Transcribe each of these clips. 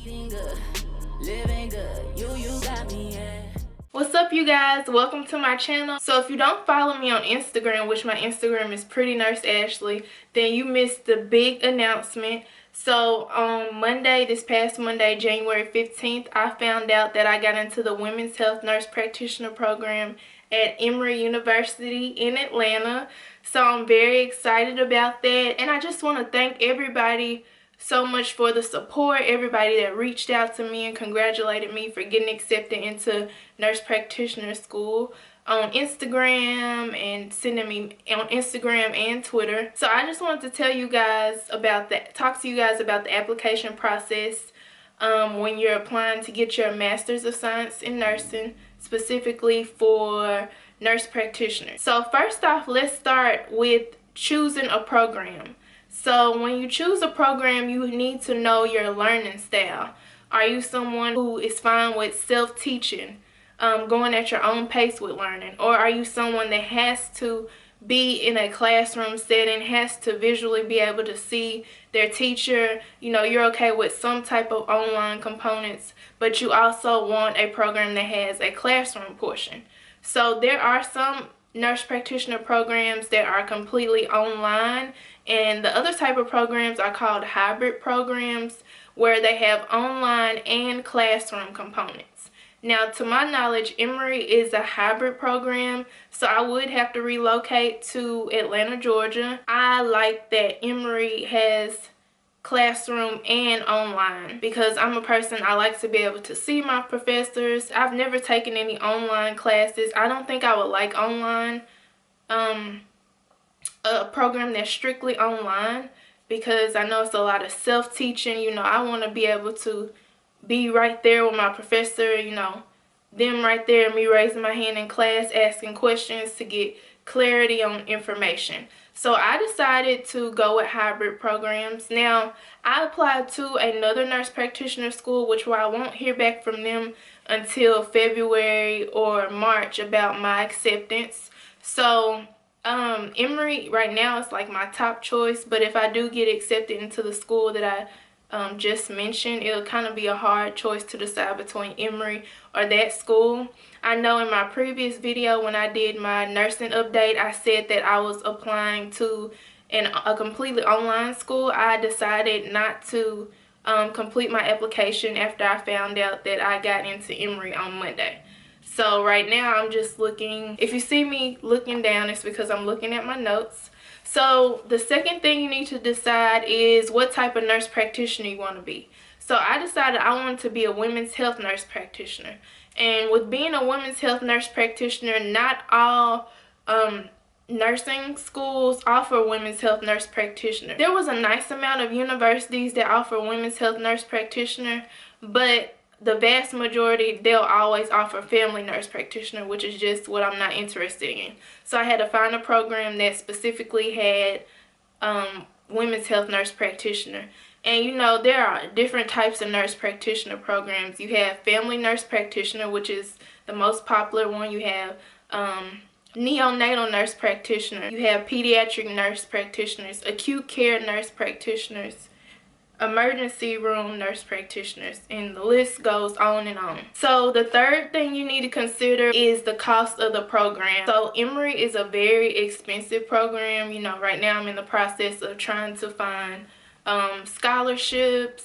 Eating good, living good, you got me, yeah. What's up, you guys? Welcome to my channel. So if you don't follow me on Instagram, which my Instagram is prettynurseashley, then you missed the big announcement. So on Monday, this past Monday, January 15th, I found out that I got into the Women's Health Nurse Practitioner program at Emory University in Atlanta. So I'm very excited about that, and I just want to thank everybody so much for the support, everybody that reached out to me and congratulated me for getting accepted into nurse practitioner school on Instagram and sending me on Instagram and Twitter. So I just wanted to tell you guys about that, talk to you guys about the application process when you're applying to get your Master's of Science in Nursing, specifically for nurse practitioners. So first off, let's start with choosing a program. So when you choose a program, you need to know your learning style. Are you someone who is fine with self-teaching, going at your own pace with learning? Or are you someone that has to be in a classroom setting, has to visually be able to see their teacher? You know, you're okay with some type of online components, but you also want a program that has a classroom portion. So there are some nurse practitioner programs that are completely online, and the other type of programs are called hybrid programs, where they have online and classroom components. Now, to my knowledge, Emory is a hybrid program, so I would have to relocate to Atlanta, Georgia. I like that Emory has classroom and online because I'm a person, I like to be able to see my professors. I've never taken any online classes. I don't think I would like online, a program that's strictly online, because I know it's a lot of self-teaching. You know, I want to be able to be right there with my professor, you know, them right there, me raising my hand in class, asking questions to get clarity on information. So I decided to go with hybrid programs. Now, I applied to another nurse practitioner school, which I won't hear back from them until February or March about my acceptance. So Emory right now is like my top choice, but if I do get accepted into the school that I just mentioned, it'll kind of be a hard choice to decide between Emory or that school. I know in my previous video when I did my nursing update, I said that I was applying to a completely online school. I decided not to complete my application after I found out that I got into Emory on Monday. So right now I'm just looking. If you see me looking down, it's because I'm looking at my notes. So the second thing you need to decide is what type of nurse practitioner you want to be. So I decided I wanted to be a women's health nurse practitioner. And with being a women's health nurse practitioner, not all nursing schools offer women's health nurse practitioner. There was a nice amount of universities that offer women's health nurse practitioner, but the vast majority, they'll always offer family nurse practitioner, which is just what I'm not interested in. So I had to find a program that specifically had women's health nurse practitioner. And you know, there are different types of nurse practitioner programs. You have family nurse practitioner, which is the most popular one. You have neonatal nurse practitioner. You have pediatric nurse practitioners, acute care nurse practitioners, emergency room nurse practitioners, and the list goes on and on. So the third thing you need to consider is the cost of the program. So Emory is a very expensive program. You know, right now I'm in the process of trying to find scholarships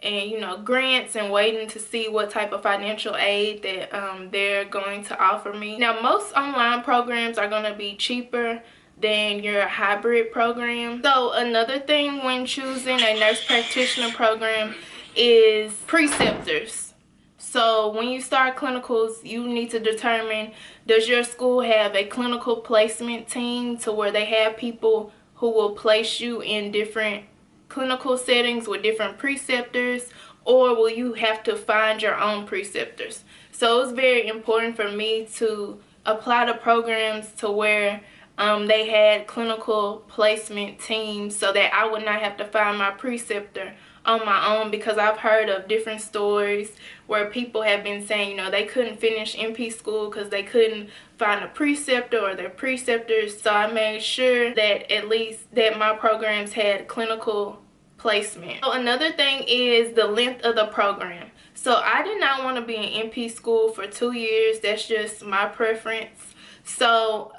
and, you know, grants, and waiting to see what type of financial aid that they're going to offer me. Now, most online programs are going to be cheaper than your hybrid program. So another thing when choosing a nurse practitioner program is preceptors. So when you start clinicals, you need to determine, does your school have a clinical placement team to where they have people who will place you in different clinical settings with different preceptors, or will you have to find your own preceptors? So it's very important for me to apply to programs to where they had clinical placement teams, so that I would not have to find my preceptor on my own, because I've heard of different stories where people have been saying, you know, they couldn't finish NP school because they couldn't find a preceptor or their preceptors. So I made sure that at least that my programs had clinical placement. So another thing is the length of the program. So I did not want to be in NP school for 2 years. That's just my preference. So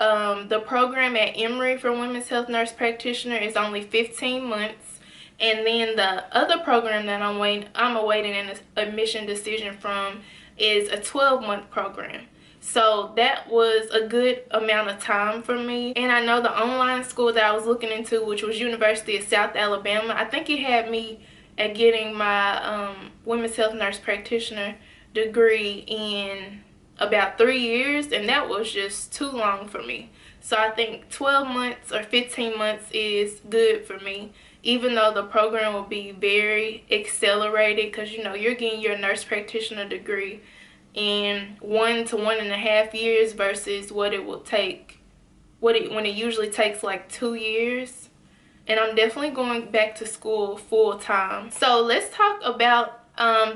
the program at Emory for Women's Health Nurse Practitioner is only 15 months. And then the other program that I'm awaiting an admission decision from is a 12-month program. So that was a good amount of time for me. And I know the online school that I was looking into, which was University of South Alabama, I think it had me at getting my Women's Health Nurse Practitioner degree in about 3 years, and that was just too long for me. So I think 12 months or 15 months is good for me, even though the program will be very accelerated, because you know you're getting your nurse practitioner degree in 1 to 1.5 years versus what it will take when it usually takes like 2 years. And I'm definitely going back to school full time. So let's talk about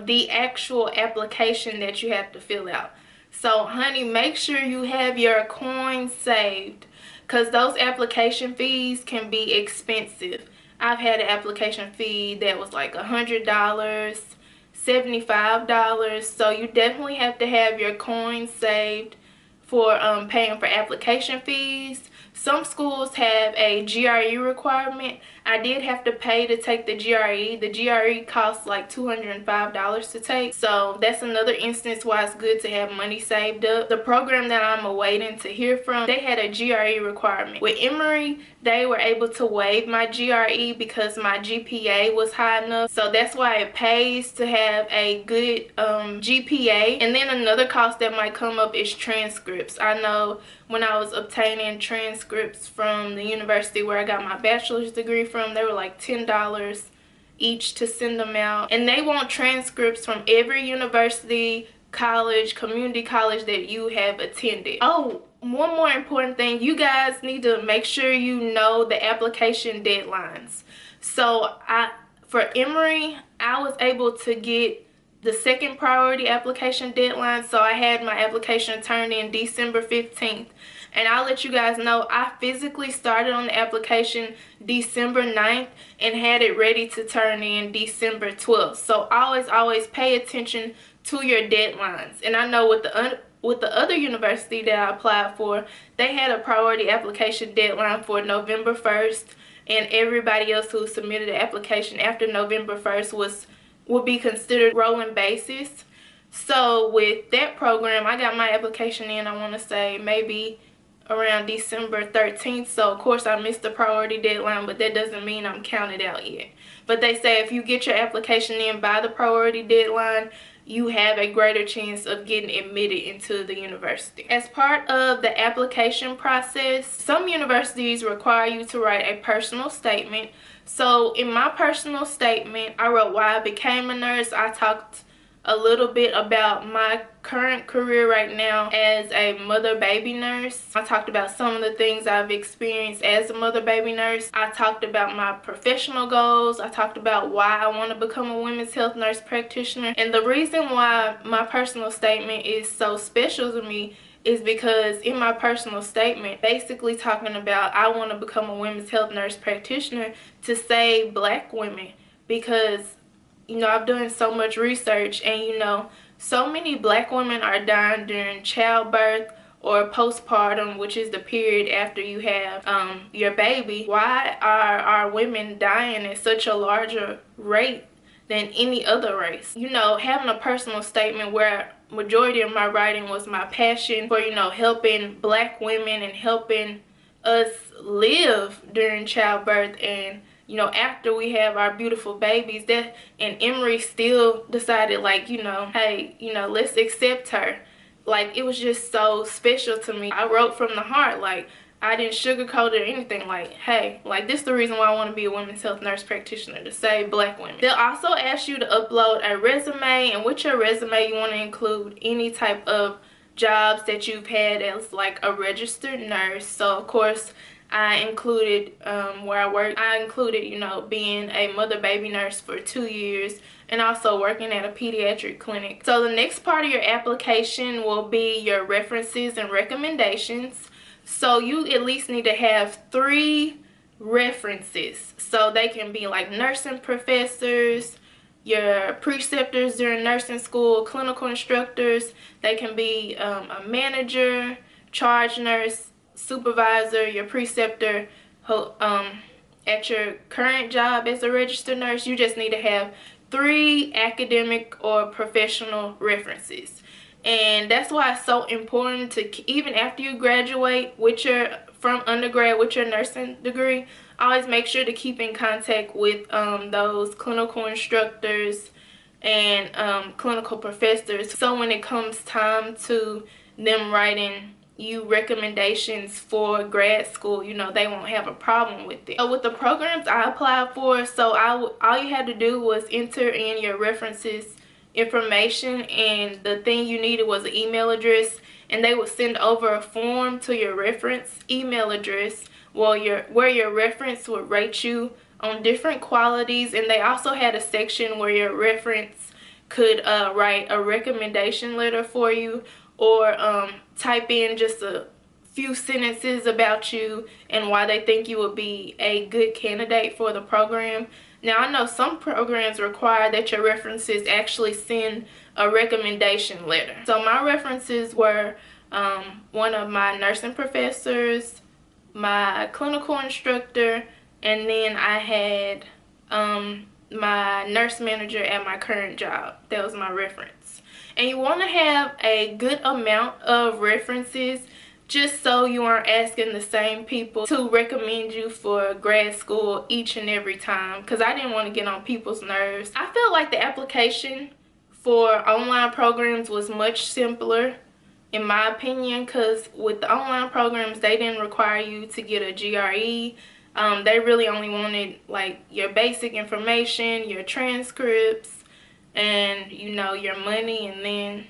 the actual application that you have to fill out. So honey, make sure you have your coins saved, because those application fees can be expensive. I've had an application fee that was like $100, $75. So you definitely have to have your coins saved for paying for application fees. Some schools have a GRE requirement. I did have to pay to take the GRE. The GRE costs like $205 to take. So that's another instance why it's good to have money saved up. The program that I'm awaiting to hear from, they had a GRE requirement. With Emory, they were able to waive my GRE because my GPA was high enough. So that's why it pays to have a good GPA. And then another cost that might come up is transcripts. I know when I was obtaining transcripts from the university where I got my bachelor's degree from, they were like $10 each to send them out. And they want transcripts from every university, college, community college that you have attended. Oh, one more important thing, you guys need to make sure you know the application deadlines. So for Emory, I was able to get the second priority application deadline, so I had my application turned in December 15th. And I'll let you guys know, I physically started on the application December 9th and had it ready to turn in December 12th. So always pay attention to your deadlines. And I know with the other university that I applied for, they had a priority application deadline for November 1st, and everybody else who submitted the application after November 1st would be considered rolling basis. So with that program, I got my application in, I want to say maybe around December 13th. So of course I missed the priority deadline, but that doesn't mean I'm counted out yet. But they say if you get your application in by the priority deadline, you have a greater chance of getting admitted into the university. As part of the application process, some universities require you to write a personal statement. So in my personal statement, I wrote why I became a nurse. I talked a little bit about my current career right now as a mother-baby nurse. I talked about some of the things I've experienced as a mother-baby nurse. I talked about my professional goals. I talked about why I want to become a women's health nurse practitioner. And the reason why my personal statement is so special to me is because in my personal statement, basically talking about I want to become a women's health nurse practitioner to save Black women, because you know, I've done so much research, and you know, so many Black women are dying during childbirth or postpartum, which is the period after you have your baby. Why are our women dying at such a larger rate than any other race? You know, having a personal statement where majority of my writing was my passion for, you know, helping Black women and helping us live during childbirth, and you know, after we have our beautiful babies, that and Emory still decided, like, you know, hey, you know, let's accept her. Like, it was just so special to me. I wrote from the heart. Like, I didn't sugarcoat it or anything. Like, hey, like, this is the reason why I want to be a women's health nurse practitioner, to save Black women. They'll also ask you to upload a resume, and with your resume you want to include any type of jobs that you've had as like a registered nurse. So of course I included where I work. I included, you know, being a mother-baby nurse for 2 years and also working at a pediatric clinic. So the next part of your application will be your references and recommendations. So you at least need to have 3 references. So they can be like nursing professors, your preceptors during nursing school, clinical instructors. They can be a manager, charge nurse, supervisor, your preceptor at your current job as a registered nurse. You just need to have 3 academic or professional references. And that's why it's so important to, even after you graduate with from undergrad with your nursing degree, always make sure to keep in contact with those clinical instructors and clinical professors, so when it comes time to them writing you recommendations for grad school, you know, they won't have a problem with it. So with the programs I applied for, so all you had to do was enter in your references information, and the thing you needed was an email address, and they would send over a form to your reference email address where your reference would rate you on different qualities. And they also had a section where your reference could write a recommendation letter for you, or type in just a few sentences about you and why they think you would be a good candidate for the program. Now, I know some programs require that your references actually send a recommendation letter. So my references were one of my nursing professors, my clinical instructor, and then I had my nurse manager at my current job. That was my reference. And you want to have a good amount of references, just so you aren't asking the same people to recommend you for grad school each and every time, because I didn't want to get on people's nerves. I felt like the application for online programs was much simpler, in my opinion, because with the online programs, they didn't require you to get a GRE. They really only wanted like your basic information, your transcripts, and you know, your money, and then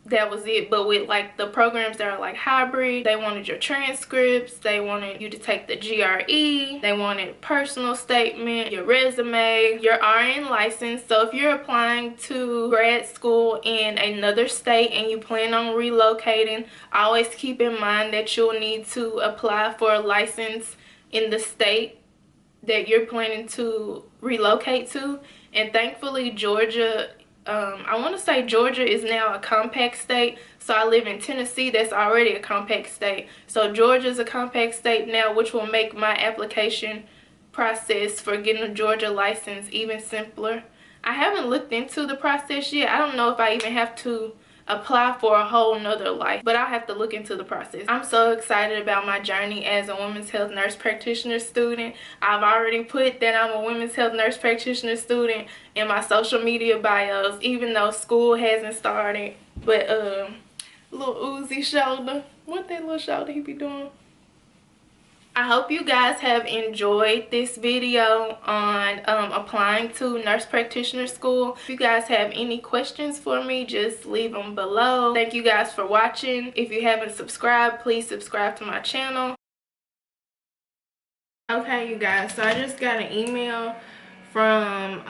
that was it. But with like the programs that are like hybrid, they wanted your transcripts, they wanted you to take the GRE, they wanted personal statement, your resume, your RN license. So if you're applying to grad school in another state and you plan on relocating, always keep in mind that you'll need to apply for a license in the state that you're planning to relocate to. And thankfully Georgia, I want to say Georgia is now a compact state. So I live in Tennessee, that's already a compact state. So Georgia is a compact state now, which will make my application process for getting a Georgia license even simpler. I haven't looked into the process yet. I don't know if I even have to apply for a whole nother life, but I'll have to look into the process. I'm so excited about my journey as a women's health nurse practitioner student. I've already put that I'm a women's health nurse practitioner student in my social media bios, even though school hasn't started. But little Uzi shoulder, what that little shoulder he be doing? I hope you guys have enjoyed this video on applying to nurse practitioner school. If you guys have any questions for me, just leave them below. Thank you guys for watching. If you haven't subscribed, please subscribe to my channel. Okay, you guys, so I just got an email from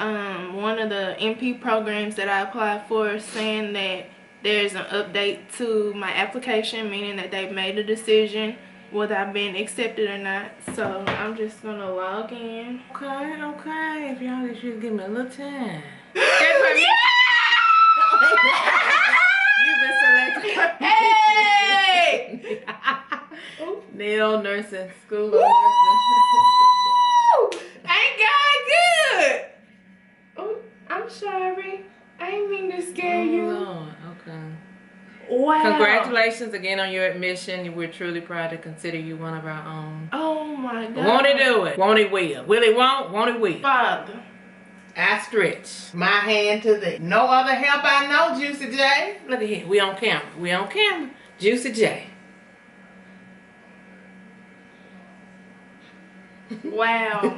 one of the MP programs that I applied for, saying that there's an update to my application, meaning that they've made a decision whether I've been accepted or not. So I'm just gonna log in. Okay. If y'all just give me a little time. You've been selected. Hey! Nail nursing school. Ain't God good? Oh, I'm sorry. I didn't mean to scare you. Lord. Okay. Wow. Congratulations again on your admission. We're truly proud to consider you one of our own. Oh my God. Won't he do it? Won't he will? Will he won't? Won't he will? Father. I stretch my hand to thee. No other help I know, Juicy J. Look at here. We on camera. We on camera. Juicy J. Wow.